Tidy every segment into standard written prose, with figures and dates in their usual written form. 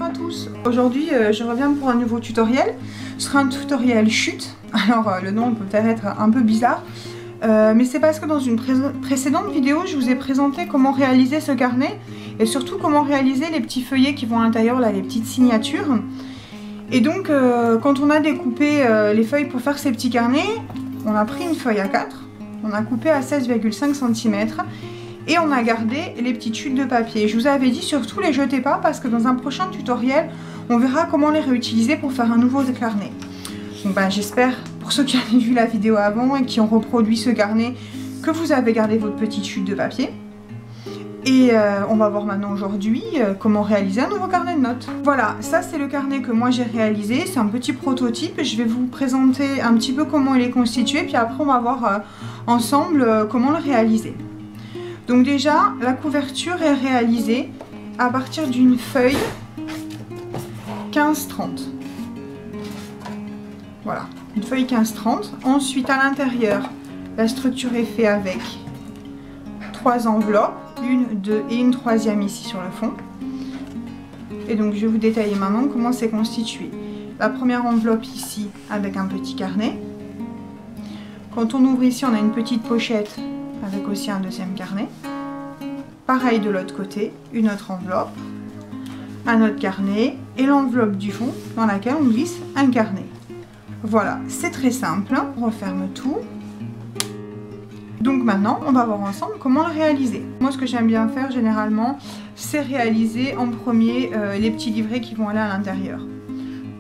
à tous. Aujourd'hui je reviens pour un nouveau tutoriel. Ce sera un tutoriel chute. Alors le nom peut peut-être être un peu bizarre. Mais c'est parce que dans une précédente vidéo je vous ai présenté comment réaliser ce carnet. Et surtout comment réaliser les petits feuillets qui vont à l'intérieur, là, les petites signatures. Et donc quand on a découpé les feuilles pour faire ces petits carnets, on a pris une feuille à 4. On a coupé à 16,5 cm. Et on a gardé les petites chutes de papier. Je vous avais dit surtout les jetez pas parce que dans un prochain tutoriel, on verra comment les réutiliser pour faire un nouveau carnet. Donc j'espère, pour ceux qui avaient vu la vidéo avant et qui ont reproduit ce carnet, que vous avez gardé votre petite chute de papier. Et on va voir maintenant aujourd'hui comment réaliser un nouveau carnet de notes. Voilà, ça c'est le carnet que moi j'ai réalisé. C'est un petit prototype. Je vais vous présenter un petit peu comment il est constitué. Puis après on va voir ensemble comment le réaliser. Donc déjà, la couverture est réalisée à partir d'une feuille 15-30. Voilà, une feuille 15-30. Ensuite, à l'intérieur, la structure est faite avec 3 enveloppes, une, deux et une troisième ici sur le fond. Et donc, je vais vous détailler maintenant comment c'est constitué. La première enveloppe ici avec un petit carnet. Quand on ouvre ici, on a une petite pochette avec aussi un deuxième carnet. Pareil de l'autre côté, une autre enveloppe, un autre carnet et l'enveloppe du fond dans laquelle on glisse un carnet. Voilà, c'est très simple, on referme tout. Donc maintenant, on va voir ensemble comment le réaliser. Moi, ce que j'aime bien faire généralement, c'est réaliser en premier les petits livrets qui vont aller à l'intérieur.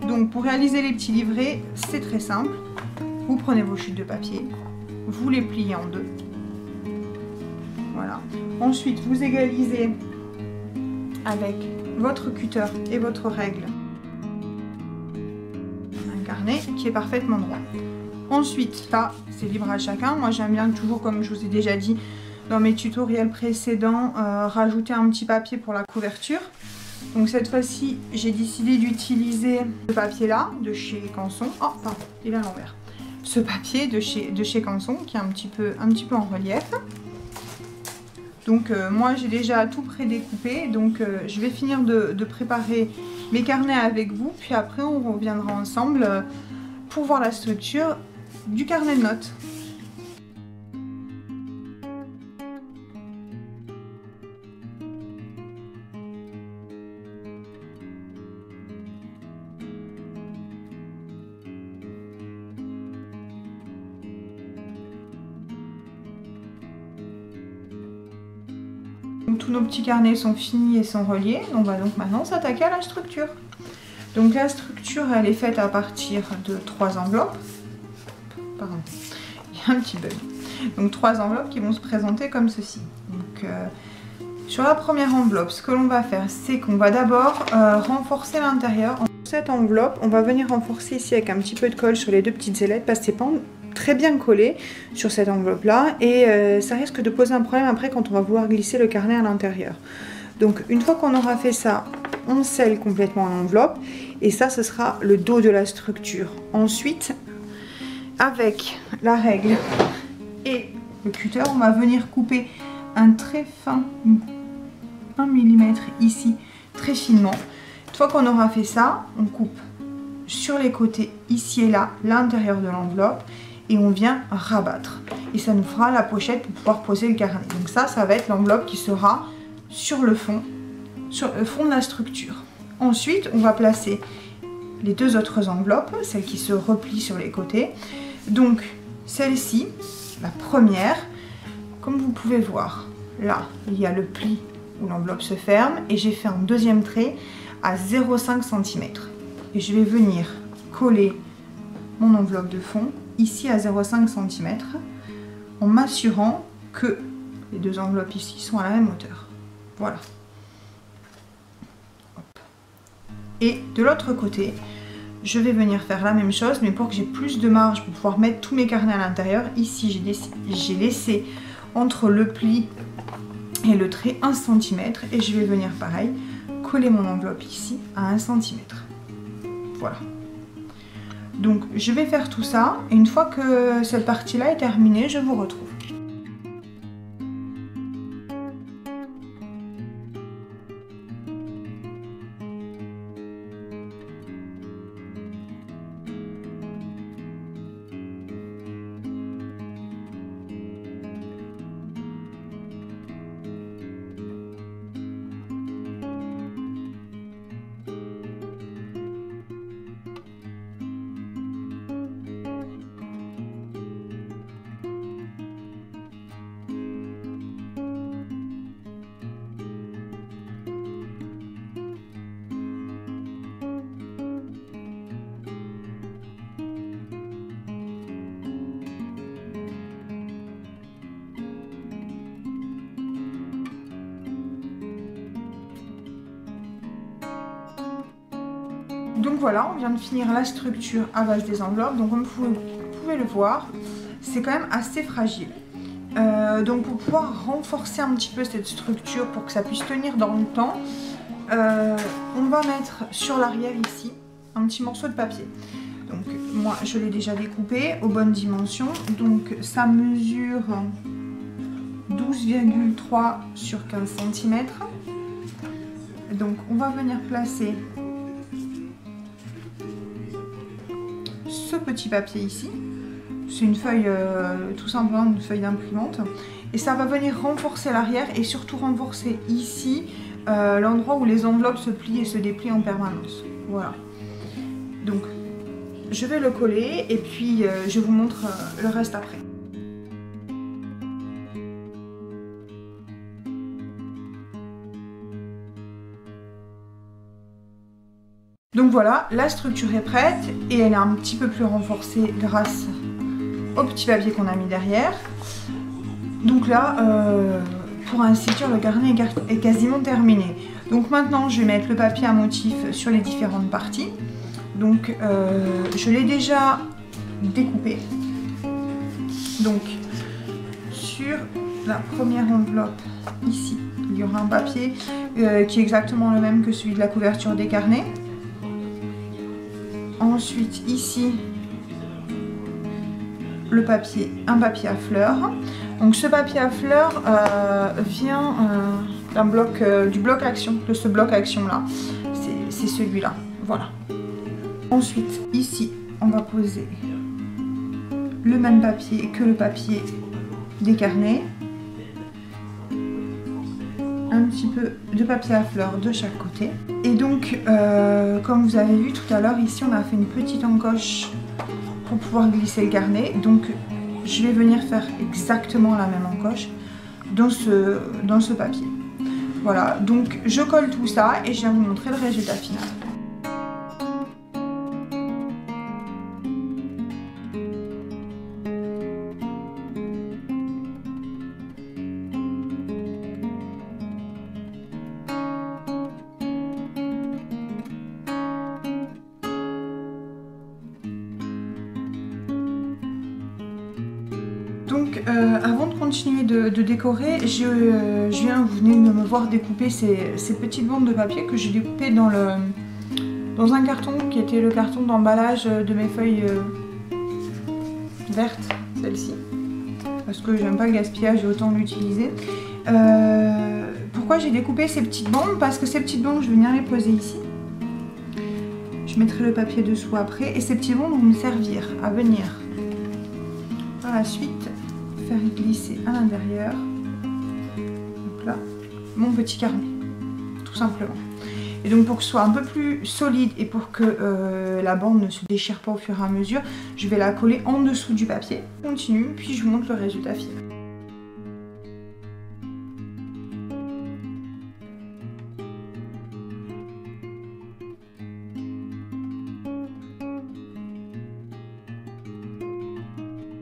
Donc pour réaliser les petits livrets, c'est très simple. Vous prenez vos chutes de papier, vous les pliez en deux. Voilà. Ensuite, vous égalisez avec votre cutter et votre règle un carnet qui est parfaitement droit. Ensuite, là, c'est libre à chacun. Moi, j'aime bien toujours, comme je vous ai déjà dit dans mes tutoriels précédents, rajouter un petit papier pour la couverture. Donc cette fois-ci, j'ai décidé d'utiliser ce papier-là de chez Canson. Oh, pardon, il est à l'envers. Ce papier de chez Canson qui est un petit peu en relief. Donc moi j'ai déjà tout prédécoupé, donc je vais finir de préparer mes carnets avec vous, puis après on reviendra ensemble pour voir la structure du carnet de notes. Tous nos petits carnets sont finis et sont reliés. On va donc maintenant s'attaquer à la structure. Donc la structure, elle est faite à partir de 3 enveloppes. Pardon, il y a un petit bug. Donc 3 enveloppes qui vont se présenter comme ceci. Donc sur la première enveloppe, ce que l'on va faire, c'est qu'on va d'abord renforcer l'intérieur. Cette enveloppe, on va venir renforcer ici avec un petit peu de colle sur les deux petites ailettes parce que c'est pas très bien collé sur cette enveloppe là et ça risque de poser un problème après quand on va vouloir glisser le carnet à l'intérieur. Donc une fois qu'on aura fait ça, on scelle complètement l'enveloppe et ça ce sera le dos de la structure. Ensuite, avec la règle et le cutter, on va venir couper un très fin 1 mm ici très finement. Une fois qu'on aura fait ça, on coupe sur les côtés ici et là l'intérieur de l'enveloppe et on vient rabattre et ça nous fera la pochette pour pouvoir poser le carnet. Donc ça va être l'enveloppe qui sera sur le fond de la structure. Ensuite on va placer les deux autres enveloppes, celles qui se replient sur les côtés. Donc celle-ci, la première, comme vous pouvez voir, là il y a le pli où l'enveloppe se ferme et j'ai fait un deuxième trait à 0,5 cm et je vais venir coller mon enveloppe de fond ici à 0,5 cm en m'assurant que les deux enveloppes ici sont à la même hauteur. Voilà. Hop. Et de l'autre côté, je vais venir faire la même chose, mais pour que j'ai plus de marge pour pouvoir mettre tous mes carnets à l'intérieur, ici j'ai laissé entre le pli et le trait 1 cm et je vais venir pareil coller mon enveloppe ici à 1 cm. Voilà. Donc je vais faire tout ça et une fois que cette partie là est terminée, je vous retrouve. Donc voilà, on vient de finir la structure à base des enveloppes. Donc comme vous pouvez le voir, c'est quand même assez fragile. Donc pour pouvoir renforcer un petit peu cette structure pour que ça puisse tenir dans le temps, on va mettre sur l'arrière ici un petit morceau de papier. Donc moi je l'ai déjà découpé aux bonnes dimensions. Donc ça mesure 12,3 sur 15 cm. Donc on va venir placer ce petit papier ici. C'est une feuille, tout simplement une feuille d'imprimante. Et ça va venir renforcer l'arrière et surtout renforcer ici l'endroit où les enveloppes se plient et se déplient en permanence. Voilà. Donc je vais le coller et puis je vous montre le reste après. Donc voilà, la structure est prête et elle est un petit peu plus renforcée grâce au petit papier qu'on a mis derrière. Donc là, pour ainsi dire, le carnet est quasiment terminé. Donc maintenant, je vais mettre le papier à motif sur les différentes parties. Donc je l'ai déjà découpé. Donc sur la première enveloppe, ici, il y aura un papier qui est exactement le même que celui de la couverture des carnets. Ensuite, ici, le papier, un papier à fleurs. Donc ce papier à fleurs vient d'un bloc, du bloc action, de ce bloc action là. C'est celui-là, voilà. Ensuite, ici, on va poser le même papier que le papier des carnets. Un petit peu de papier à fleurs de chaque côté. Et donc, comme vous avez vu tout à l'heure, ici on a fait une petite encoche pour pouvoir glisser le carnet. Donc, je vais venir faire exactement la même encoche dans ce papier. Voilà, donc je colle tout ça et je viens vous montrer le résultat final. Donc avant de continuer de décorer, vous venez de me voir découper ces petites bandes de papier que j'ai découpées dans un carton qui était le carton d'emballage de mes feuilles vertes, celle-ci. Parce que j'aime pas le gaspillage et autant l'utiliser. Pourquoi j'ai découpé ces petites bandes? Parce que ces petites bandes, je vais venir les poser ici. Je mettrai le papier dessous après et ces petites bandes vont me servir à venir par la suite faire glisser à l'intérieur, donc là, mon petit carnet, tout simplement. Et donc pour que ce soit un peu plus solide et pour que la bande ne se déchire pas au fur et à mesure, je vais la coller en dessous du papier. Je continue, puis je vous montre le résultat final.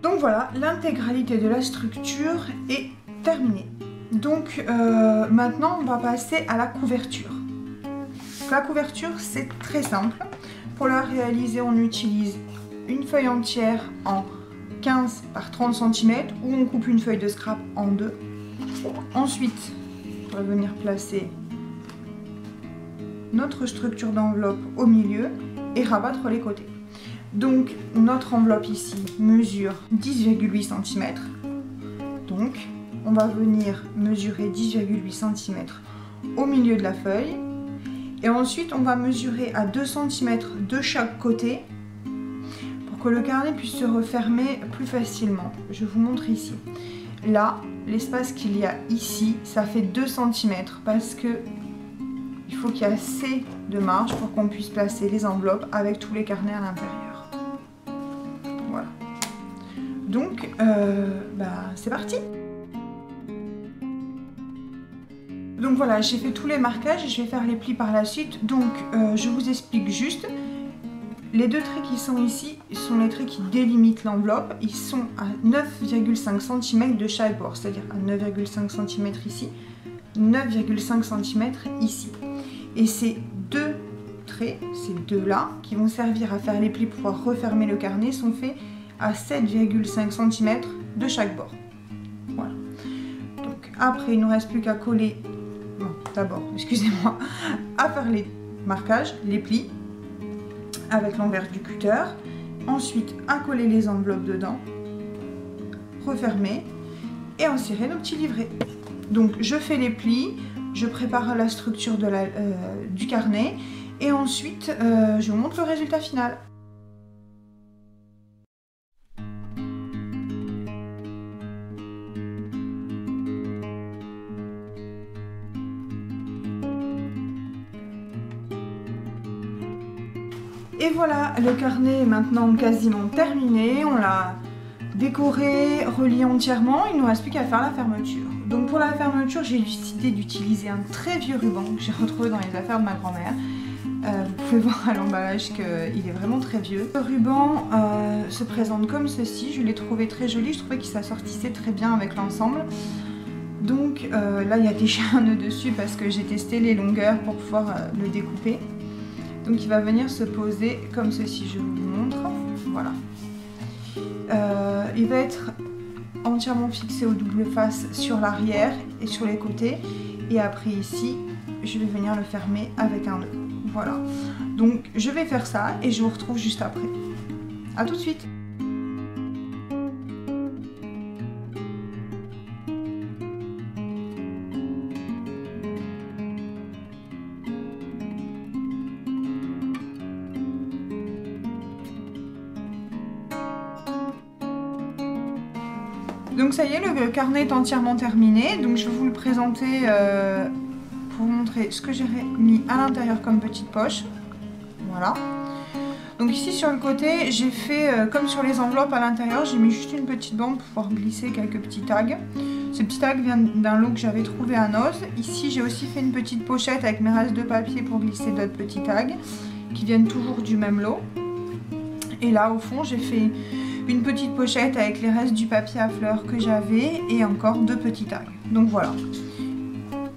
Donc voilà, l'intégralité de la structure est terminée. Donc maintenant, on va passer à la couverture. La couverture, c'est très simple. Pour la réaliser, on utilise une feuille entière en 15 par 30 cm ou on coupe une feuille de scrap en deux. Ensuite, on va venir placer notre structure d'enveloppe au milieu et rabattre les côtés. Donc notre enveloppe ici mesure 10,8 cm. Donc on va venir mesurer 10,8 cm au milieu de la feuille. Et ensuite on va mesurer à 2 cm de chaque côté pour que le carnet puisse se refermer plus facilement. Je vous montre ici. Là, l'espace qu'il y a ici, ça fait 2 cm parce que il faut qu'il y ait assez de marge pour qu'on puisse placer les enveloppes avec tous les carnets à l'intérieur. Voilà. Donc, c'est parti. Donc voilà, j'ai fait tous les marquages et je vais faire les plis par la suite. Donc, je vous explique juste. Les deux traits qui sont ici sont les traits qui délimitent l'enveloppe. Ils sont à 9,5 cm de chaque bord, c'est-à-dire à 9,5 cm ici, 9,5 cm ici. Et ces deux traits, ces deux-là, qui vont servir à faire les plis pour pouvoir refermer le carnet, sont faits à 7,5 cm de chaque bord. Voilà. Donc après, il ne nous reste plus qu'à coller, bon, d'abord, excusez-moi, à faire les marquages, les plis, avec l'envers du cutter. Ensuite, à coller les enveloppes dedans, refermer et en cirer nos petits livrets. Donc je fais les plis, je prépare la structure de du carnet et ensuite je vous montre le résultat final. Et voilà, le carnet est maintenant quasiment terminé, on l'a décoré, relié entièrement, il ne nous reste plus qu'à faire la fermeture. Donc pour la fermeture, j'ai décidé d'utiliser un très vieux ruban que j'ai retrouvé dans les affaires de ma grand-mère. Vous pouvez voir à l'emballage qu'il est vraiment très vieux. Le ruban se présente comme ceci, je l'ai trouvé très joli, je trouvais qu'il s'assortissait très bien avec l'ensemble. Donc là il y a déjà un nœud dessus parce que j'ai testé les longueurs pour pouvoir le découper. Donc il va venir se poser comme ceci, je vous montre, voilà. Il va être entièrement fixé au double face sur l'arrière et sur les côtés. Et après ici, je vais venir le fermer avec un nœud. Voilà. Donc je vais faire ça et je vous retrouve juste après. A tout de suite. Donc ça y est, le carnet est entièrement terminé, donc je vais vous le présenter pour vous montrer ce que j'ai mis à l'intérieur comme petite poche. Voilà. Donc ici sur le côté, j'ai fait comme sur les enveloppes à l'intérieur, j'ai mis juste une petite bande pour pouvoir glisser quelques petits tags. Ce petit tag vient d'un lot que j'avais trouvé à Noz. Ici j'ai aussi fait une petite pochette avec mes restes de papier pour glisser d'autres petits tags qui viennent toujours du même lot. Et là au fond j'ai fait une petite pochette avec les restes du papier à fleurs que j'avais et encore deux petits tags. Donc voilà.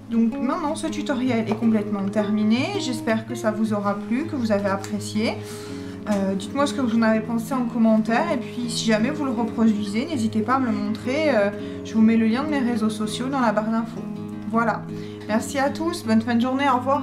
Donc maintenant ce tutoriel est complètement terminé. J'espère que ça vous aura plu, que vous avez apprécié. Dites-moi ce que vous en avez pensé en commentaire. Et puis si jamais vous le reproduisez, n'hésitez pas à me le montrer. Je vous mets le lien de mes réseaux sociaux dans la barre d'infos. Voilà. Merci à tous. Bonne fin de journée. Au revoir.